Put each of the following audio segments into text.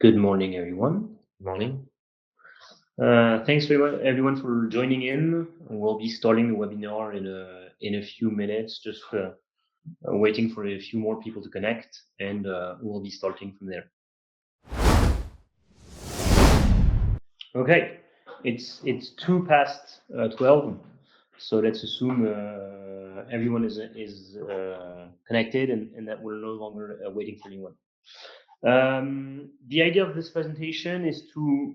Good morning, everyone. Good morning. Thanks very much, everyone, for joining in. We'll be starting the webinar in a few minutes, just waiting for a few more people to connect, and we'll be starting from there. Okay, it's 12, so let's assume everyone is connected and that we're no longer waiting for anyone. The idea of this presentation is to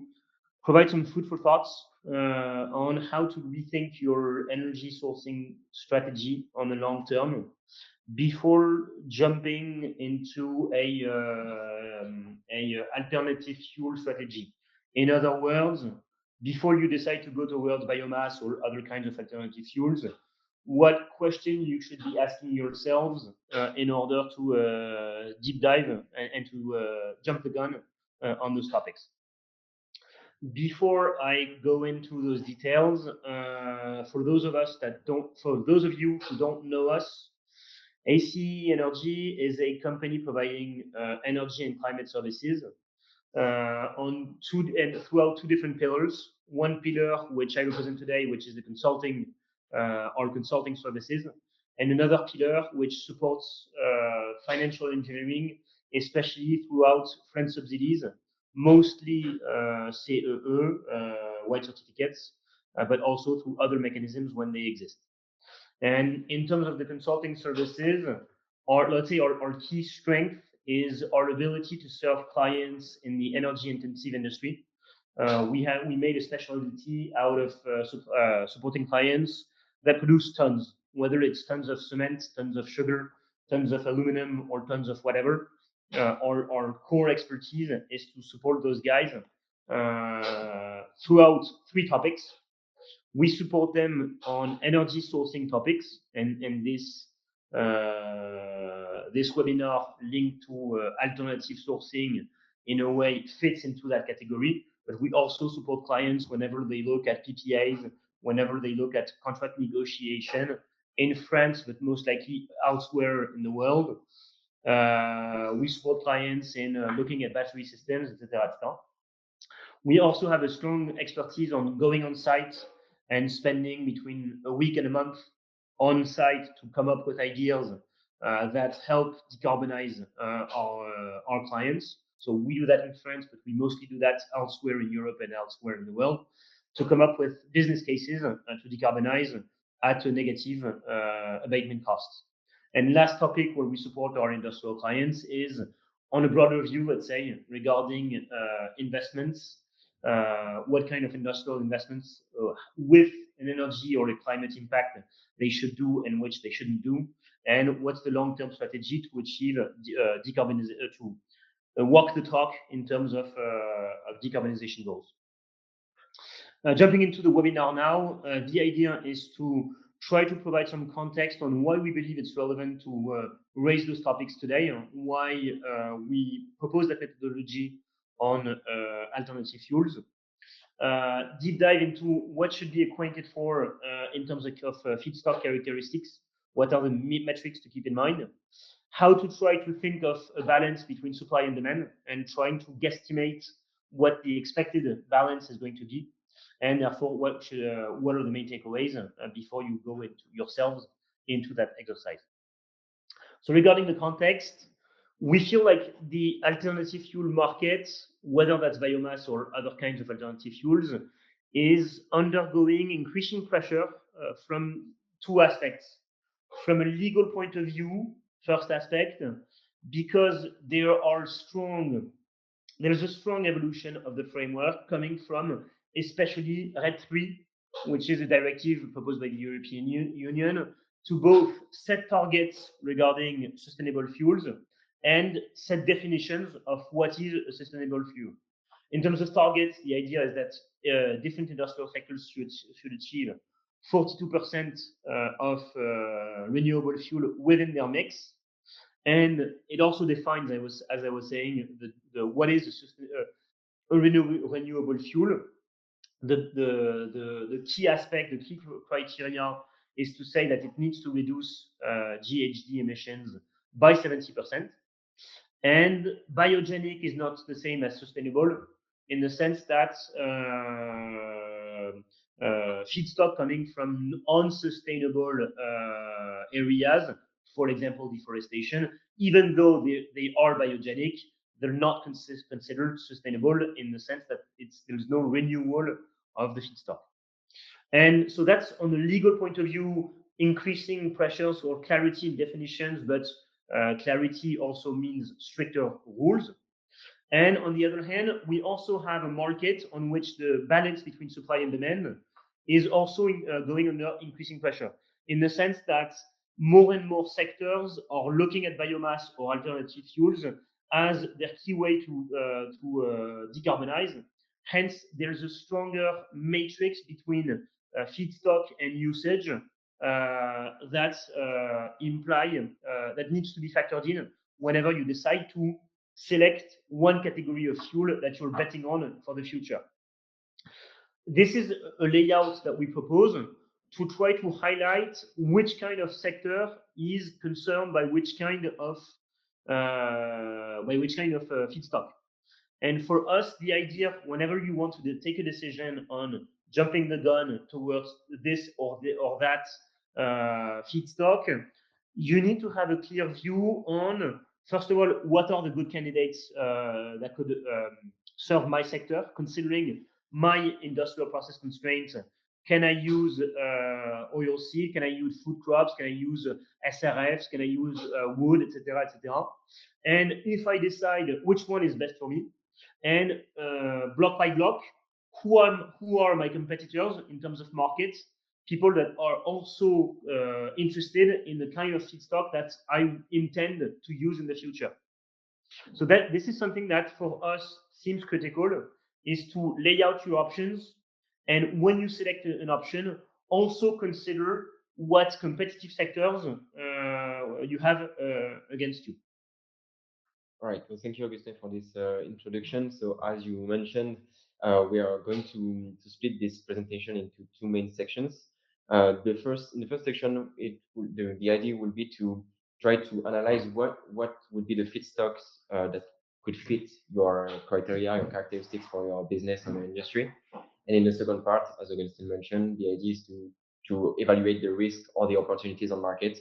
provide some food for thoughts on how to rethink your energy sourcing strategy on the long term before jumping into a alternative fuel strategy. In other words, before you decide to go towards biomass or other kinds of alternative fuels, what question you should be asking yourselves in order to deep dive and to jump the gun on those topics. Before I go into those details, for those of you who don't know us, ACE Energie is a company providing energy and climate services throughout two different pillars. One pillar, which I represent today, which is the consulting services, and another pillar which supports financial engineering, especially throughout French subsidies, mostly CEE, white certificates, but also through other mechanisms when they exist. And in terms of the consulting services, our key strength is our ability to serve clients in the energy intensive industry. We made a specialty out of supporting clients that produce tons, whether it's tons of cement, tons of sugar, tons of aluminum, or tons of whatever. Our core expertise is to support those guys throughout three topics. We support them on energy sourcing topics, and this webinar linked to alternative sourcing in a way fits into that category. But we also support clients whenever they look at PPAs, whenever they look at contract negotiation in France, but most likely elsewhere in the world. We support clients in looking at battery systems, etc. We also have a strong expertise on going on site and spending between a week and a month on site to come up with ideas that help decarbonize our clients. So we do that in France, but we mostly do that elsewhere in Europe and elsewhere in the world to come up with business cases to decarbonize at a negative abatement costs. And last topic where we support our industrial clients is on a broader view, let's say, regarding investments. What kind of industrial investments with an energy or a climate impact they should do and which they shouldn't do, and what's the long-term strategy to achieve decarbonization, to walk the talk in terms of decarbonization goals. Jumping into the webinar now, the idea is to try to provide some context on why we believe it's relevant to raise those topics today, and why we propose that methodology on alternative fuels. Deep dive into what should be acquainted for in terms of feedstock characteristics, what are the metrics to keep in mind, how to try to think of a balance between supply and demand, and trying to guesstimate what the expected balance is going to be, and therefore what are the main takeaways before you go into yourselves into that exercise. So regarding the context, we feel like the alternative fuel market, whether that's biomass or other kinds of alternative fuels, is undergoing increasing pressure from two aspects. From a legal point of view, first aspect, because there's a strong evolution of the framework coming from especially RED III, which is a directive proposed by the European Union to both set targets regarding sustainable fuels and set definitions of what is a sustainable fuel. In terms of targets, the idea is that different industrial sectors should achieve 42% of renewable fuel within their mix, and it also defines, as I was saying, what is a renewable fuel. The key aspect, the key criteria is to say that it needs to reduce GHG emissions by 70%. And biogenic is not the same as sustainable in the sense that feedstock coming from unsustainable areas, for example, deforestation, even though they are biogenic, they're not considered sustainable in the sense that there's no renewal of the feedstock. And so that's on the legal point of view, increasing pressures or clarity in definitions, but clarity also means stricter rules. And on the other hand, we also have a market on which the balance between supply and demand is also going under increasing pressure, in the sense that more and more sectors are looking at biomass or alternative fuels as their key way to decarbonize. Hence, there's a stronger matrix between feedstock and usage that needs to be factored in whenever you decide to select one category of fuel that you're betting on for the future. This is a layout that we propose to try to highlight which kind of sector is concerned by which kind of feedstock. And for us, the idea, whenever you want to take a decision on jumping the gun towards this or that feedstock, you need to have a clear view on, first of all, what are the good candidates that could serve my sector, considering my industrial process constraints. Can I use oil seed? Can I use food crops? Can I use SRFs? Can I use wood, etc., etc.? And if I decide which one is best for me, and block by block, who are my competitors in terms of markets, people that are also interested in the kind of feedstock that I intend to use in the future. So that this is something that for us seems critical, is to lay out your options, and when you select an option, also consider what competitive sectors you have against you. All right. Well, thank you, Augustin, for this introduction. So, as you mentioned, we are going to split this presentation into two main sections. In the first section, the idea will be to try to analyze what would be the feedstocks that could fit your criteria, your characteristics for your business and your industry. And in the second part, as Augustin mentioned, the idea is to evaluate the risk or the opportunities on market,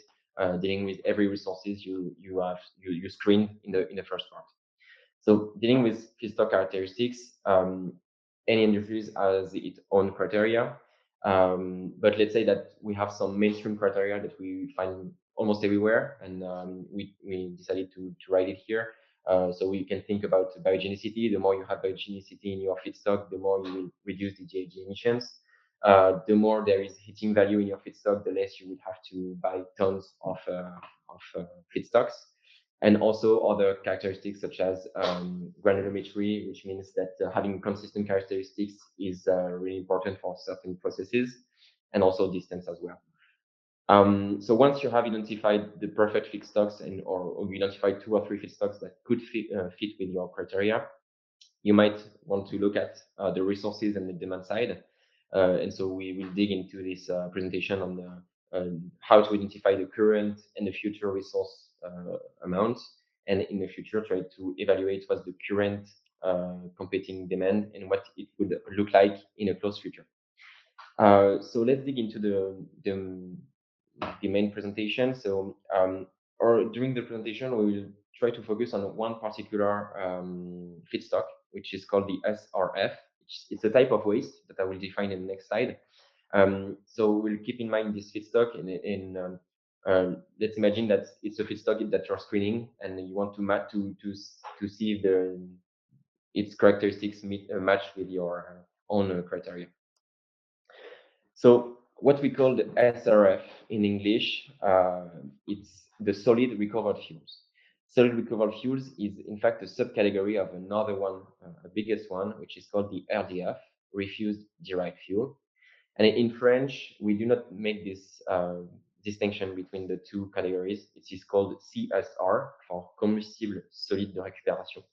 dealing with every resources you screen in the first part. So dealing with feedstock characteristics, any industries has its own criteria. But let's say that we have some mainstream criteria that we find almost everywhere, and we decided to write it here. So we can think about biogenicity. The more you have biogenicity in your feedstock, the more you will reduce the GHG emissions. The more there is heating value in your feedstock, the less you would have to buy tons of feedstocks. And also other characteristics such as granulometry, which means that having consistent characteristics is really important for certain processes, and also distance as well. So once you have identified the perfect feedstocks or you identified 2 or 3 feedstocks that could fit with your criteria, you might want to look at the resources and the demand side. And so we will dig into this presentation on how to identify the current and the future resource amounts, and in the future try to evaluate what's the current competing demand and what it would look like in a close future. So let's dig into the main presentation. So or during the presentation, we will try to focus on one particular feedstock, which is called the SRF. It's a type of waste that I will define in the next slide. So we'll keep in mind this feedstock let's imagine that it's a feedstock that you're screening, and you want to see if its characteristics match with your own criteria. So what we call the SRF in English, it's the solid recovered fuels. Solid recovered fuels is in fact a subcategory of another one, a biggest one, which is called the RDF, refused derived fuel. And in French, we do not make this distinction between the two categories. It is called CSR, for combustible solide de récupération.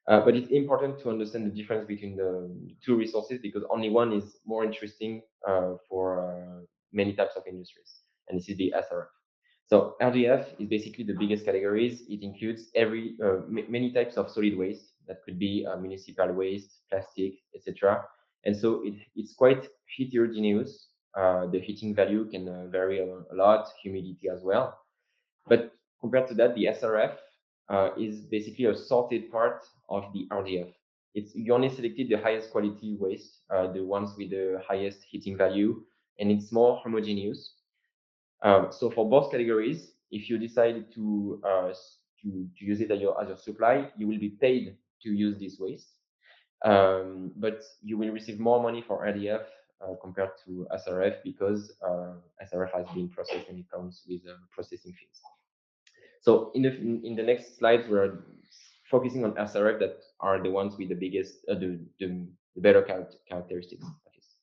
But it's important to understand the difference between the two resources, because only one is more interesting for many types of industries, and this is the SRF. So RDF is basically the biggest categories. It includes many types of solid waste that could be municipal waste, plastic, etc. And so it's quite heterogeneous. The heating value can vary a lot, humidity as well. But compared to that, the SRF is basically a sorted part of the RDF. You only selected the highest quality waste, the ones with the highest heating value, and it's more homogeneous. So for both categories, if you decide to use it as your supply, you will be paid to use this waste, but you will receive more money for RDF compared to SRF because SRF has been processed and it comes with processing fees. So in the next slides, we're focusing on SRF that are the ones with the biggest, the better characteristics, at least.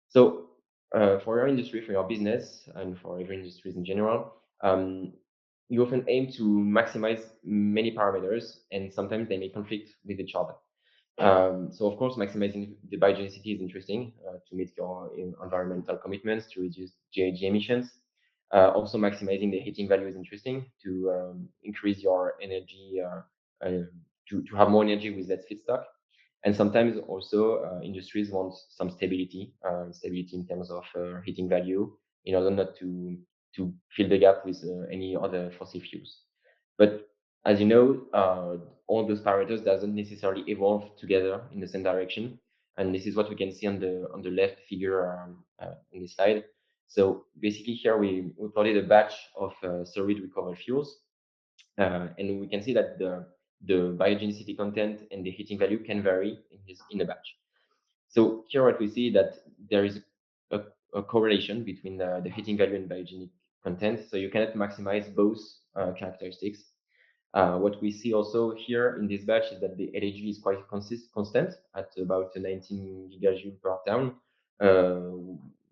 So for your industry, for your business, and for every industries in general, you often aim to maximize many parameters, and sometimes they may conflict with each other. So of course, maximizing the biogenicity is interesting to meet your environmental commitments, to reduce GHG emissions. Also, maximizing the heating value is interesting to increase your energy, to have more energy with that feedstock. And sometimes also industries want some stability, stability in terms of heating value, in order not to fill the gap with any other fossil fuels. But as you know, all those parameters doesn't necessarily evolve together in the same direction, and this is what we can see on the left figure on this slide. So basically, here we plotted a batch of solid recovered fuels, and we can see that the biogenicity content and the heating value can vary in the batch. So here what we see that there is a correlation between the heating value and biogenic content. So you cannot maximize both characteristics. What we see also here in this batch is that the LAG is quite constant at about 19 gigajoule per ton,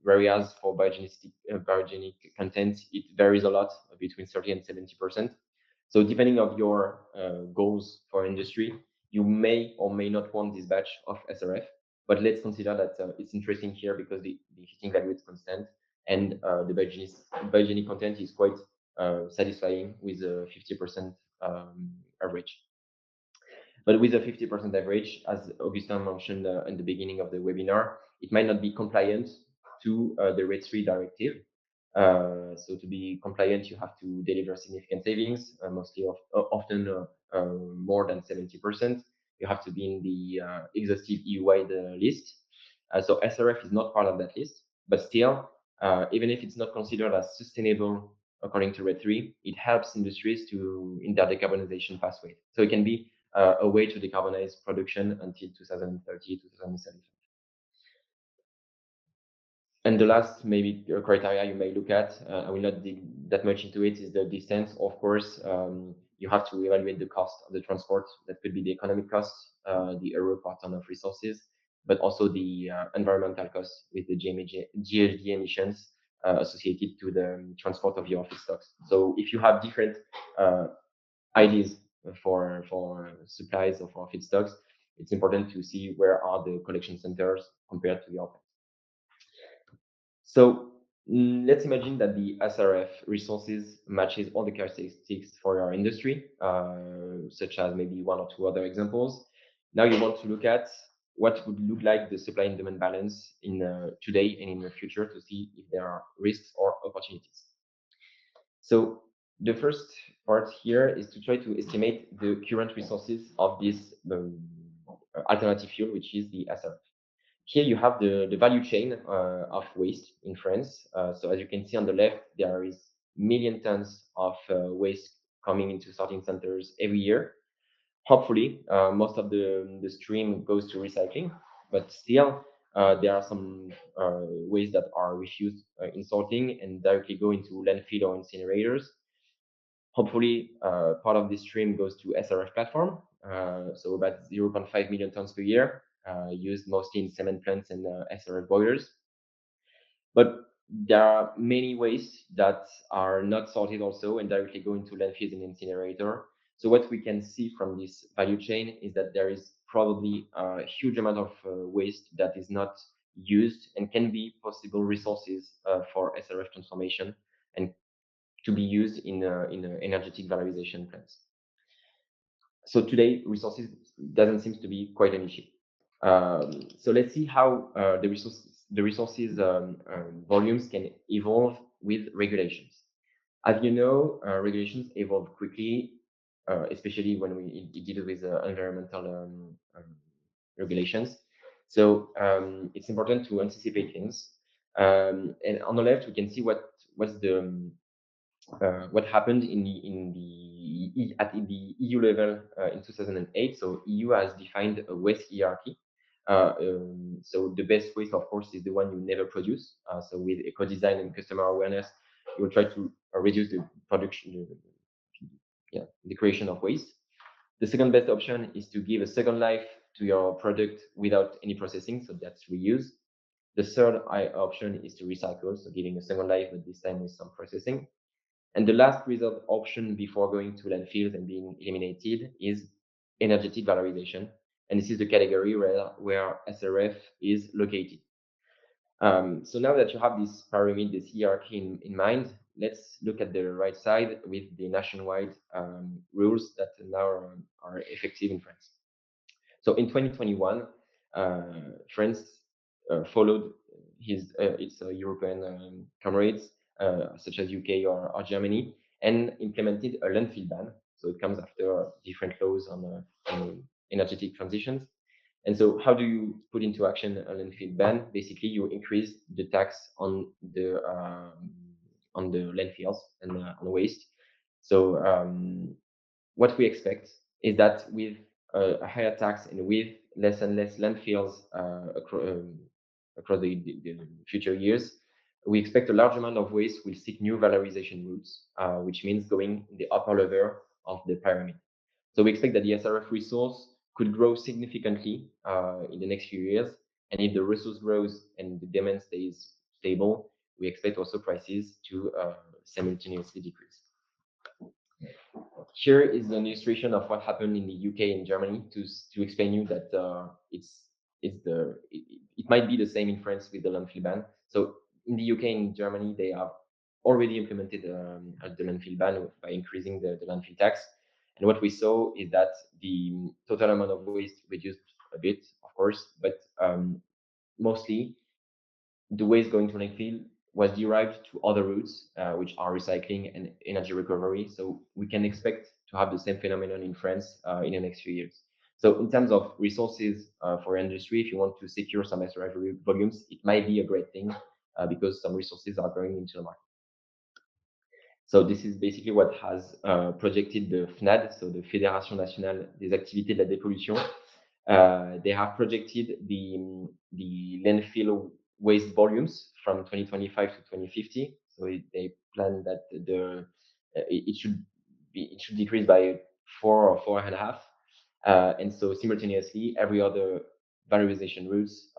whereas for biogenic content, it varies a lot between 30 and 70%. So depending on your goals for industry, you may or may not want this batch of SRF, but let's consider that it's interesting here because the heating value is constant and the biogenic content is quite satisfying with a 50% average. But with a 50% average, as Augustin mentioned in the beginning of the webinar, it might not be compliant to the RED 3 directive. So to be compliant, you have to deliver significant savings, often more than 70%. You have to be in the exhaustive EU-wide list. So SRF is not part of that list, but still, even if it's not considered as sustainable according to RED 3, it helps industries in their decarbonization pathway. So it can be a way to decarbonize production until 2030, 2035. And the last maybe criteria you may look at, I will not dig that much into it, is the distance. Of course, you have to evaluate the cost of the transport. That could be the economic cost, the euro per ton of resources, but also the environmental cost with the GHG emissions associated to the transport of your feedstocks. So if you have different ideas for supplies or for feedstocks, it's important to see where are the collection centers compared to your plants. So let's imagine that the SRF resources matches all the characteristics for your industry, such as maybe one or two other examples. Now you want to look at what would look like the supply and demand balance in today and in the future to see if there are risks or opportunities. So the first part here is to try to estimate the current resources of this alternative fuel, which is the SRF. Here you have the value chain of waste in France. So as you can see on the left, there is million tons of waste coming into sorting centers every year. Hopefully, most of the stream goes to recycling, but still there are some waste that are refused in sorting and directly go into landfill or incinerators. Hopefully, part of this stream goes to SRF platform, so about 0.5 million tons per year, used mostly in cement plants and SRF boilers. But there are many waste that are not sorted also and directly go into landfills and incinerator. So what we can see from this value chain is that there is probably a huge amount of waste that is not used and can be possible resources for SRF transformation and to be used in energetic valorization plants. So today, resources doesn't seem to be quite an issue. So let's see how the resources volumes can evolve with regulations. As you know, regulations evolve quickly, especially when it deals with environmental regulations. So it's important to anticipate things. And on the left, we can see what's the what happened at the EU level in 2008. So EU has defined a waste hierarchy. So the best waste, of course, is the one you never produce. So with eco design and customer awareness, you will try to reduce the production, the creation of waste. The second best option is to give a second life to your product without any processing. So that's reuse. The third option is to recycle, so giving a second life, but this time with some processing. And the last result option before going to landfills and being eliminated is energetic valorization. And this is the category where SRF is located. So now that you have this pyramid, this hierarchy in mind, let's look at the right side with the nationwide rules that now are effective in France. So in 2021, France followed its European comrades, such as UK or Germany, and implemented a landfill ban. So it comes after different laws on energetic transitions. And so how do you put into action a landfill ban? Basically, you increase the tax on the landfills and on waste. So what we expect is that with a higher tax and with less and less landfills across the future years, we expect a large amount of waste will seek new valorization routes, which means going in the upper level of the pyramid. So we expect that the SRF resource could grow significantly in the next few years. And if the resource grows and the demand stays stable, we expect also prices to simultaneously decrease. Here is an illustration of what happened in the UK and Germany to explain you that it might be the same in France with the landfill ban. So in the UK and Germany, they have already implemented the landfill ban by increasing the landfill tax. And what we saw is that the total amount of waste reduced a bit, of course, but mostly the waste going to landfill was derived to other routes, which are recycling and energy recovery. So we can expect to have the same phenomenon in France in the next few years. So in terms of resources for industry, if you want to secure some SRF volumes, it might be a great thing because some resources are going into the market. So this is basically what has projected the FNAD, so the Fédération Nationale des Activités de la Dépollution. They have projected the landfill waste volumes from 2025 to 2050. So they plan that it should decrease by 4 or 4.5. And so simultaneously, every other valorization routes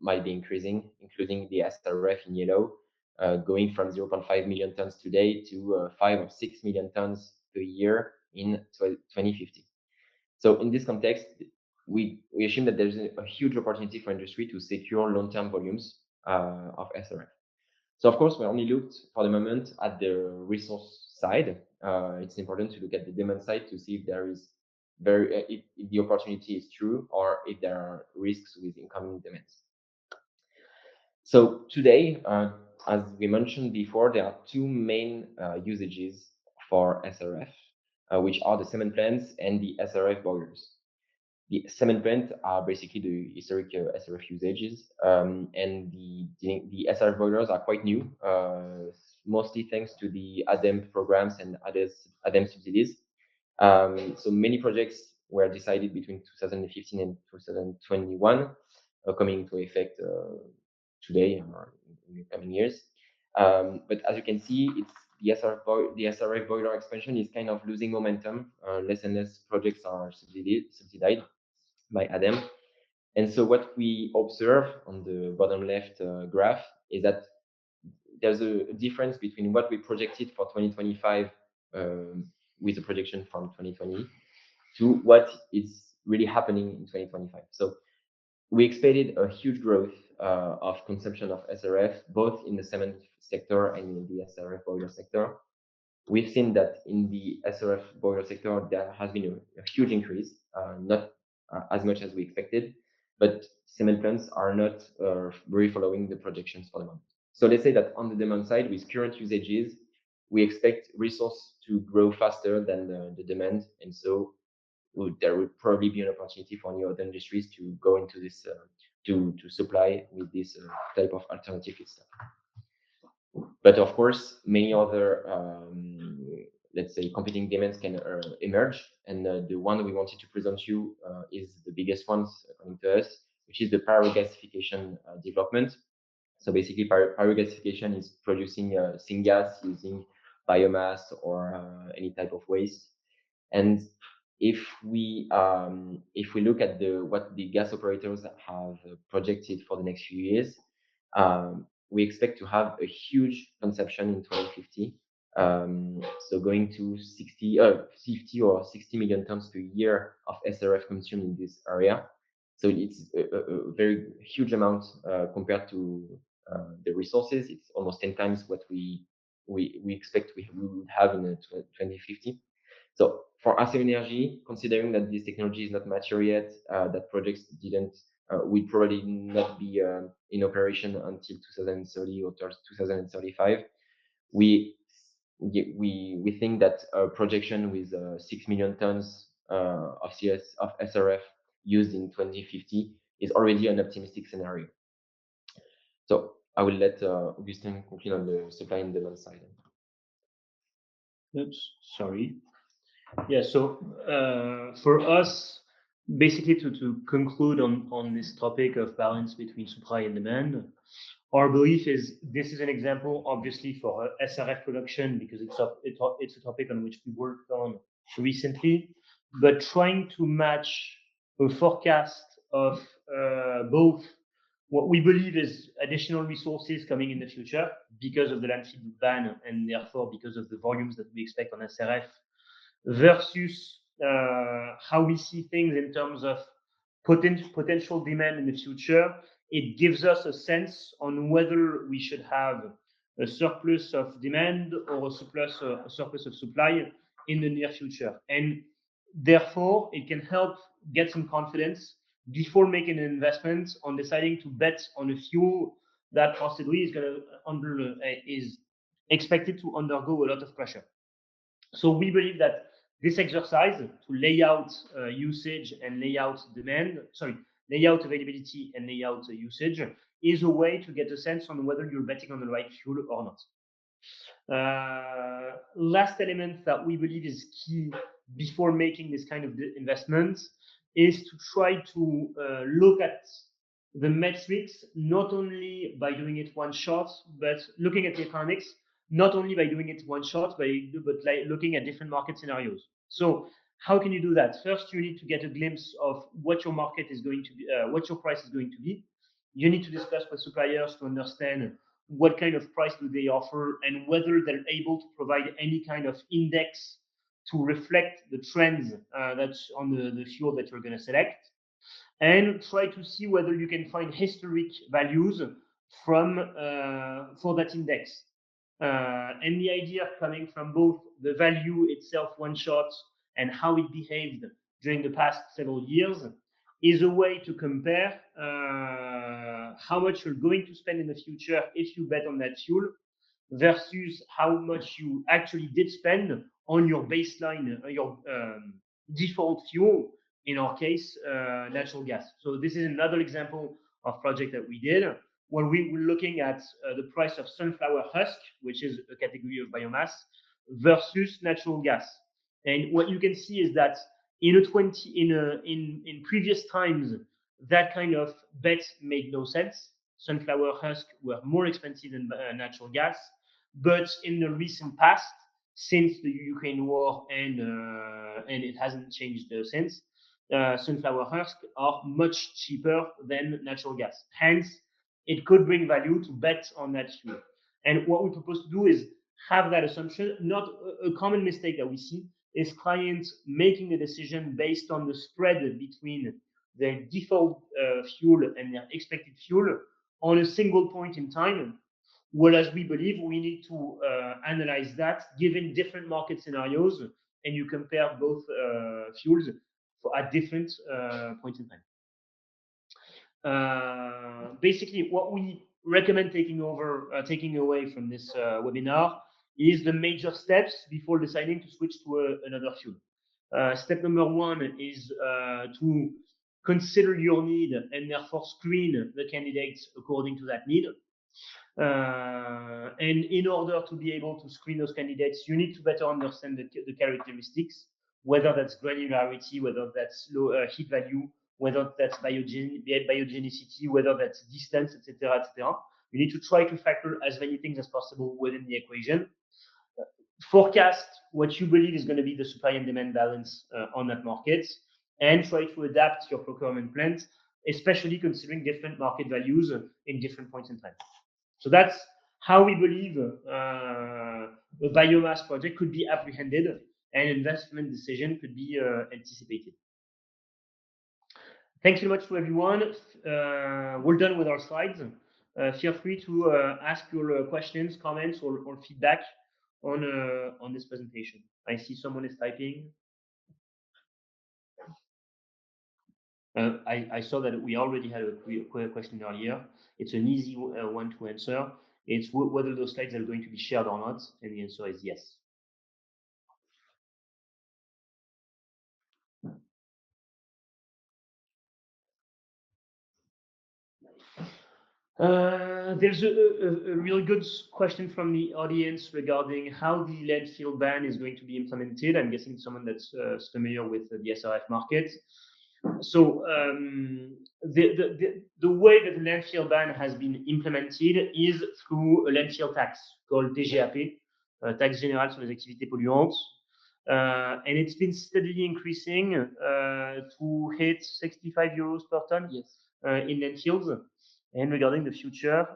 might be increasing, including the SRF in yellow, going from 0.5 million tons today to 5 or 6 million tons per year in 2050. So in this context, we assume that there's a huge opportunity for industry to secure long-term volumes of SRF. So of course, we only looked for the moment at the resource side. It's important to look at the demand side to see if there is if the opportunity is true or if there are risks with incoming demands. So today, as we mentioned before, there are two main usages for SRF, which are the cement plants and the SRF boilers. The cement plants are basically the historic SRF usages, and the SRF boilers are quite new, mostly thanks to the ADEM programs and ADEM subsidies. So many projects were decided between 2015 and 2021, coming into effect today or in the coming years. But as you can see, it's the SRF boiler expansion is kind of losing momentum. Less and less projects are subsidized by ADEM. And so what we observe on the bottom left graph is that there's a difference between what we projected for 2025 with the projection from 2020 to what is really happening in 2025. So we expected a huge growth of consumption of SRF, both in the cement sector and in the SRF boiler sector. We've seen that in the SRF boiler sector, there has been a huge increase, not as much as we expected, but cement plants are not really following the projections for the moment. So let's say that on the demand side, with current usages, we expect resource to grow faster than the demand, and so there would probably be an opportunity for new other industries to go into this to supply with this type of alternative feedstock. But of course, many other let's say competing demands can emerge, and the one we wanted to present you is the biggest ones according to us, which is the pyrogasification development. So basically, pyrogasification is producing syngas using biomass or any type of waste. And if we look at what the gas operators have projected for the next few years, we expect to have a huge consumption in 2050. So going to 50 or 60 million tons per year of SRF consumed in this area. So it's a very huge amount compared to the resources. It's almost 10 times what we expect we would have in 2050. So for us Energie, considering that this technology is not mature yet, that projects will probably not be in operation until 2030 or 2035. We think that a projection with 6 million tons of SRF used in 2050 is already an optimistic scenario. So I will let Augustin conclude on the supply and demand side. Oops, sorry. Yeah, so for us, basically to conclude on this topic of balance between supply and demand, our belief is this is an example, obviously, for SRF production because it's a topic on which we worked on recently, but trying to match a forecast of both what we believe is additional resources coming in the future because of the landfill ban and therefore because of the volumes that we expect on SRF versus how we see things in terms of potential demand in the future. It gives us a sense on whether we should have a surplus of demand or a surplus of supply in the near future. And therefore, it can help get some confidence before making an investment on deciding to bet on a fuel that possibly is expected to undergo a lot of pressure. So we believe that this exercise to lay out usage and layout availability and layout usage is a way to get a sense on whether you're betting on the right fuel or not. Last element that we believe is key before making this kind of investment is to try to look at the metrics, not only by doing it one shot, but looking at the economics, not only by doing it one shot, but like looking at different market scenarios. So how can you do that? First, you need to get a glimpse of what your market is going to be, what your price is going to be. You need to discuss with suppliers to understand what kind of price do they offer and whether they're able to provide any kind of index to reflect the trends that's on the fuel that you're going to select, and try to see whether you can find historic values from for that index. And the idea coming from both the value itself one shot and how it behaved during the past several years is a way to compare how much you're going to spend in the future if you bet on that fuel versus how much you actually did spend on your baseline, your default fuel, in our case, natural gas. So this is another example of project that we did when we were looking at the price of sunflower husk, which is a category of biomass, versus natural gas. And what you can see is that in previous times, that kind of bet made no sense. Sunflower husk were more expensive than natural gas, but in the recent past, since the Ukraine war and it hasn't changed since, sunflower husk are much cheaper than natural gas. Hence, it could bring value to bet on that fuel. And what we propose to do is have that assumption. Not a common mistake that we see is clients making the decision based on the spread between their default fuel and their expected fuel on a single point in time, Whereas we believe we need to analyze that given different market scenarios, and you compare both fuels at different points in time. Basically, what we recommend taking away from this webinar is the major steps before deciding to switch to another fuel. Step number one is to consider your need and therefore screen the candidates according to that need. And in order to be able to screen those candidates, you need to better understand the characteristics, whether that's granularity, whether that's low heat value, whether that's biogenicity, whether that's distance, etc., etc. You need to try to factor as many things as possible within the equation. Forecast what you believe is going to be the supply and demand balance on that market, and try to adapt your procurement plans, especially considering different market values in different points in time. So that's how we believe a biomass project could be apprehended and investment decision could be anticipated. Thanks very much to everyone. We're done with our slides. Feel free to ask your questions, comments, or feedback on this presentation. I see someone is typing. I saw that we already had a question earlier. It's an easy one to answer. It's whether those slides are going to be shared or not, and the answer is yes. There's a really good question from the audience regarding how the landfill ban is going to be implemented. I'm guessing someone that's familiar with the SRF market. So the way that the landfill ban has been implemented is through a landfill tax called TGAP, Taxe Générale sur les Activités Polluantes. And it's been steadily increasing to hit 65 euros per ton in landfills. And regarding the future?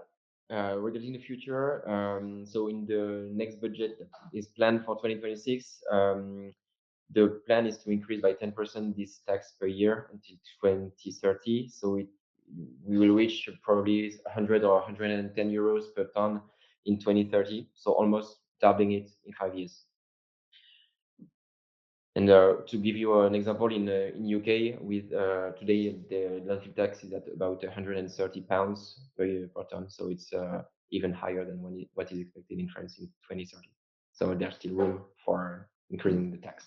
So in the next budget that is planned for 2026, the plan is to increase by 10% this tax per year until 2030. So we will reach probably 100 or 110 euros per ton in 2030. So almost doubling it in 5 years. And to give you an example, in UK, with today the landfill tax is at about 130 pounds per ton. So it's even higher than what is expected in France in 2030. So there's still room for increasing the tax.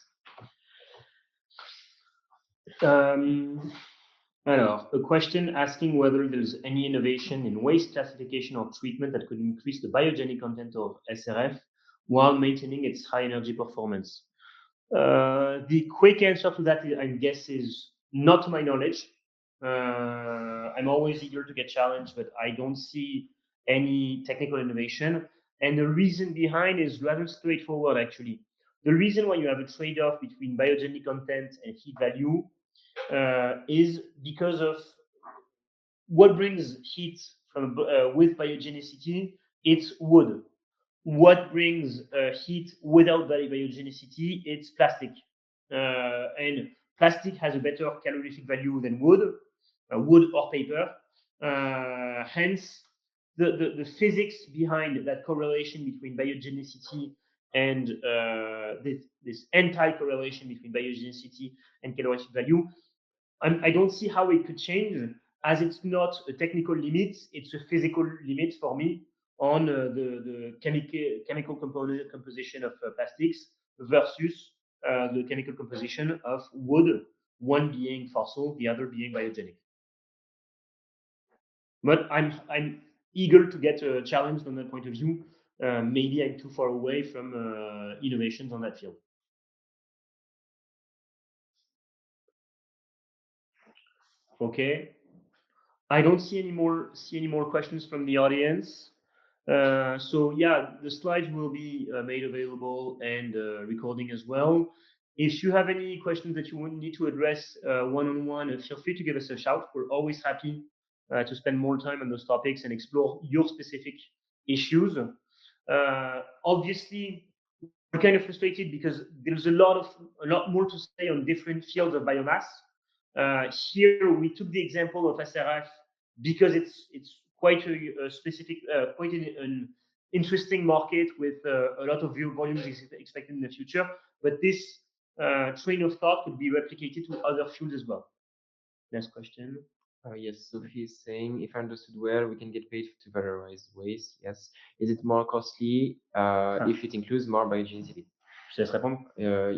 Alors, a question asking whether there's any innovation in waste classification or treatment that could increase the biogenic content of SRF while maintaining its high energy performance. The quick answer to that, I guess, is not to my knowledge. I'm always eager to get challenged, but I don't see any technical innovation. And the reason behind is rather straightforward, actually. The reason why you have a trade-off between biogenic content and heat value is because of what brings heat from with biogenicity. It's wood. What brings heat without biogenicity? It's plastic, and plastic has a better calorific value than wood or paper. Hence, the physics behind that correlation between biogenicity and this anti-correlation between biogenicity and calorific value, I don't see how it could change, as it's not a technical limit, it's a physical limit for me on the chemical composition of plastics versus the chemical composition of wood, one being fossil, the other being biogenic. But I'm eager to get challenged on that point of view. Maybe I'm too far away from innovations on that field. Okay. I don't see any more questions from the audience. So yeah, the slides will be made available and recording as well. If you have any questions that you need to address one-on-one, feel free to give us a shout. We're always happy to spend more time on those topics and explore your specific issues. Obviously, we're kind of frustrated because there's a lot more to say on different fields of biomass. Here we took the example of SRF because it's quite a specific, quite an interesting market with a lot of volumes expected in the future. But this train of thought could be replicated to other fuels as well. Next question. Yes, Sophie is saying, if I understood well, we can get paid to valorize waste. Yes. Is it more costly if it includes more biogenicity? Je te laisse répondre.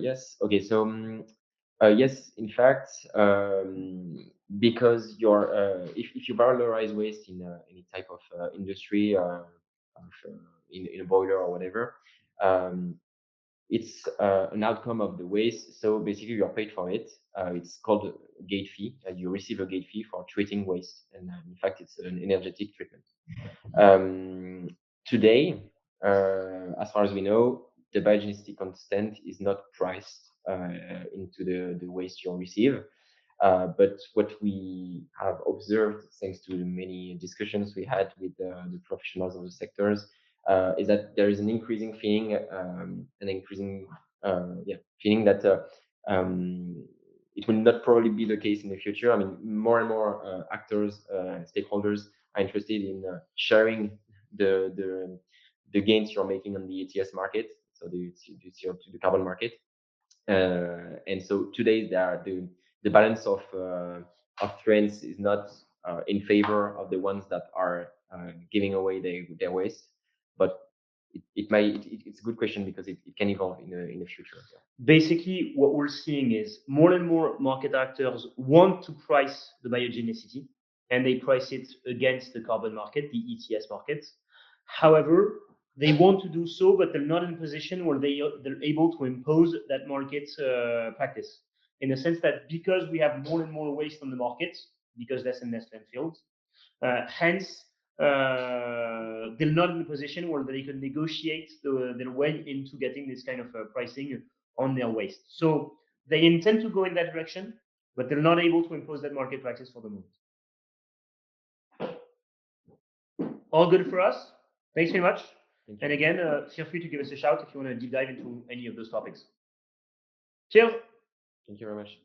Yes. Okay. So yes, in fact, because if you valorize waste in any type of industry, in a boiler or whatever, it's an outcome of the waste. So basically, you're paid for it. It's called a gate fee. You receive a gate fee for treating waste, and in fact, it's an energetic treatment. Today, as far as we know, the biogenicity constant is not priced into the waste you receive. But what we have observed, thanks to the many discussions we had with the professionals of the sectors, is that there is an increasing feeling, feeling that it will not probably be the case in the future. I mean, more and more actors, stakeholders are interested in sharing the gains you're making on the ETS market, so the CO2, the carbon market. And so today the balance of trends is not in favor of the ones that are giving away their waste, but it's a good question because it can evolve in the future. Yeah. Basically, what we're seeing is more and more market actors want to price the biogenicity, and they price it against the carbon market, the ETS markets. However, they want to do so, but they're not in a position where they're able to impose that market practice. In the sense that because we have more and more waste on the market, because less and less landfills, hence they're not in a position where they can negotiate their way into getting this kind of pricing on their waste. So they intend to go in that direction, but they're not able to impose that market practice for the moment. All good for us. Thanks very much. And again, feel free to give us a shout if you want to deep dive into any of those topics. Cheers. Thank you very much.